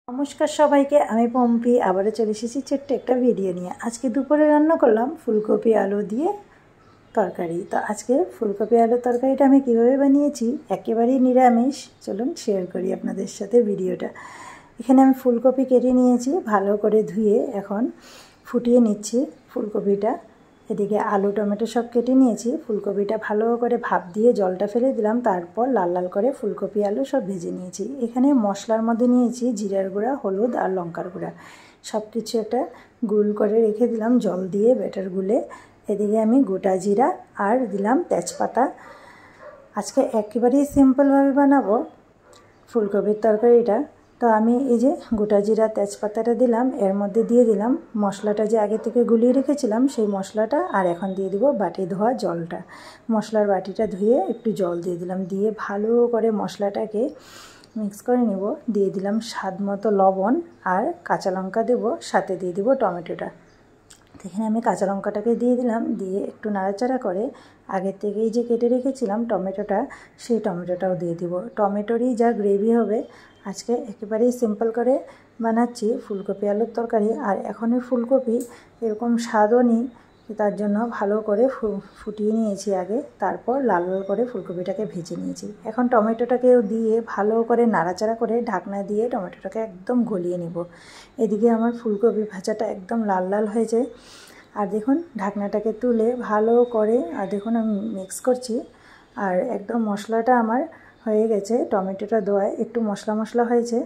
নমস্কার সবাইকে, আমি পম্পি আবারও চলে এসেছি ছোট্ট একটা ভিডিও নিয়ে। আজকে দুপুরে রান্না করলাম ফুলকপি আলু দিয়ে তরকারি। তো আজকে ফুলকপি আলু তরকারিটা আমি কীভাবে বানিয়েছি একেবারেই নিরামিষ, চলুন শেয়ার করি আপনাদের সাথে ভিডিওটা। এখানে আমি ফুলকপি কেটে নিয়েছি, ভালো করে ধুয়ে এখন ফুটিয়ে নিচ্ছি ফুলকপিটা। এদিকে আলু টমেটো সব কেটে নিয়েছি, ফুলকপিটা ভালো করে ভাপ দিয়ে জলটা ফেলে দিলাম, তারপর লাল লাল করে ফুলকপি আলু সব ভেজে নিয়েছি। এখানে মশলার মধ্যে নিয়েছি জিরার গুঁড়া, হলুদ আর লঙ্কার গুঁড়া, সব কিছু একটা গুল করে রেখে দিলাম জল দিয়ে ব্যাটার গুলে। এদিকে আমি গোটা জিরা আর দিলাম তেজপাতা। আজকে একেবারেই সিম্পলভাবে বানাবো ফুলকপির তরকারিটা। তো আমি এই যে গোটা জিরা তেজপাতাটা দিলাম, এর মধ্যে দিয়ে দিলাম মশলাটা যে আগে থেকে গুলিয়ে রেখেছিলাম সেই মশলাটা, আর এখন দিয়ে দিব বাটি ধোয়া জলটা। মশলার বাটিটা ধুয়ে একটু জল দিয়ে দিলাম, দিয়ে ভালো করে মশলাটাকে মিক্স করে নেব। দিয়ে দিলাম স্বাদ মতো লবণ আর কাঁচা লঙ্কা দেবো, সাথে দিয়ে দিব টমেটোটা। এখানে আমি কাঁচা লঙ্কাটাকে দিয়ে দিলাম, দিয়ে একটু নাড়াচাড়া করে আগের থেকেই যে কেটে রেখেছিলাম টমেটোটা, সেই টমেটোটাও দিয়ে দিব। টমেটোরই যা গ্রেভি হবে। আজকে একেবারেই সিম্পল করে বানাচ্ছি ফুলকপি আলুর তরকারি। আর এখনই ফুলকপি এরকম স্বাদও নিই, তার জন্য ভালো করে ফুটিয়ে নিয়েছি আগে, তারপর লাল লাল করে ফুলকপিটাকে ভেজে নিয়েছি। এখন টমেটোটাকেও দিয়ে ভালো করে নাড়াচাড়া করে ঢাকনা দিয়ে টমেটোটাকে একদম গলিয়ে নেব। এদিকে আমার ফুলকপি ভাজাটা একদম লাল লাল হয়েছে। আর দেখুন ঢাকনাটাকে তুলে ভালো করে আর দেখুন আমি মিক্স করছি। আর একদম মশলাটা আমার হয়ে গেছে, টমেটোটা দেওয়ায় একটু মশলা মশলা হয়েছে।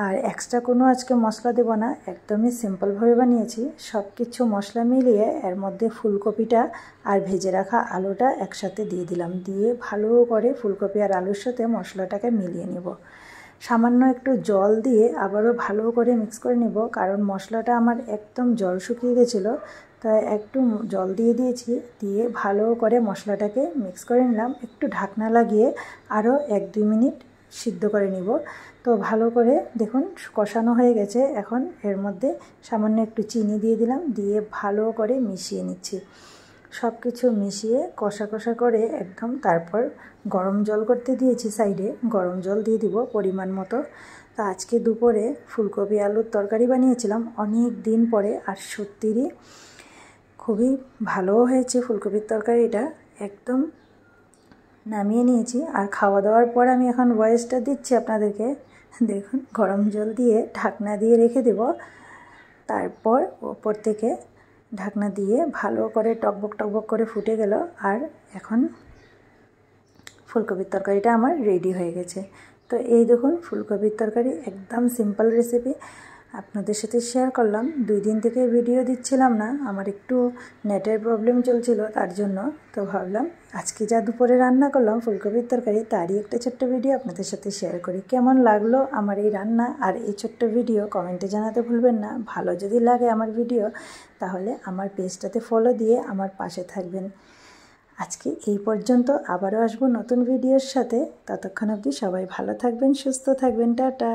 আর এক্সট্রা কোনো আজকে মশলা দেব না, একদমই সিম্পলভাবে বানিয়েছি। সব কিছু মশলা মিলিয়ে এর মধ্যে ফুলকপিটা আর ভেজে রাখা আলুটা একসাথে দিয়ে দিলাম, দিয়ে ভালো করে ফুলকপি আর আলুর সাথে মশলাটাকে মিলিয়ে নেব। সামান্য একটু জল দিয়ে আবারও ভালো করে মিক্স করে নেব, কারণ মশলাটা আমার একদম জল শুকিয়ে গেছিলো, তাই একটু জল দিয়ে দিয়েছি। দিয়ে ভালো করে মশলাটাকে মিক্স করে নিলাম, একটু ঢাকনা লাগিয়ে আরও 1-2 মিনিট সিদ্ধ করে নিব। তো ভালো করে দেখুন কষানো হয়ে গেছে। এখন এর মধ্যে সামান্য একটু চিনি দিয়ে দিলাম, দিয়ে ভালো করে মিশিয়ে নিচ্ছি। সব কিছু মিশিয়ে কষা কষা করে একদম, তারপর গরম জল করতে দিয়েছি সাইডে, গরম জল দিয়ে দিব পরিমাণ মতো। তো আজকে দুপুরে ফুলকপি আলুর তরকারি বানিয়েছিলাম অনেক দিন পরে, আর সত্যিই খুবই ভালোও হয়েছে ফুলকপির তরকারিটা। একদম নামিয়ে নিয়েছি, আর খাওয়া দাওয়ার পর আমি এখন ভয়েসটা দিচ্ছি আপনাদেরকে। দেখুন গরম জল দিয়ে ঢাকনা দিয়ে রেখে দেব, তারপর ওপর থেকে ঢাকনা দিয়ে ভালো করে টকবক টকবক করে ফুটে গেল। আর এখন ফুলকপির তরকারিটা আমার রেডি হয়ে গেছে। তো এই দেখুন ফুলকপির তরকারি, একদম সিম্পল রেসিপি আপনাদের সাথে শেয়ার করলাম। 2 দিন থেকে ভিডিও দিচ্ছিলাম না, আমার একটু নেটের প্রবলেম চলছিল, তার জন্য। তো ভাবলাম আজকে যা দুপুরে রান্না করলাম ফুলকপির তরকারি, তারই একটা ছোট্ট ভিডিও আপনাদের সাথে শেয়ার করি। কেমন লাগলো আমার এই রান্না আর এই ছোট্ট ভিডিও কমেন্টে জানাতে ভুলবেন না। ভালো যদি লাগে আমার ভিডিও, তাহলে আমার পেজটাতে ফলো দিয়ে আমার পাশে থাকবেন। আজকে এই পর্যন্ত, আবারও আসবো নতুন ভিডিওর সাথে। ততক্ষণ অবধি সবাই ভালো থাকবেন, সুস্থ থাকবেন, টাটা।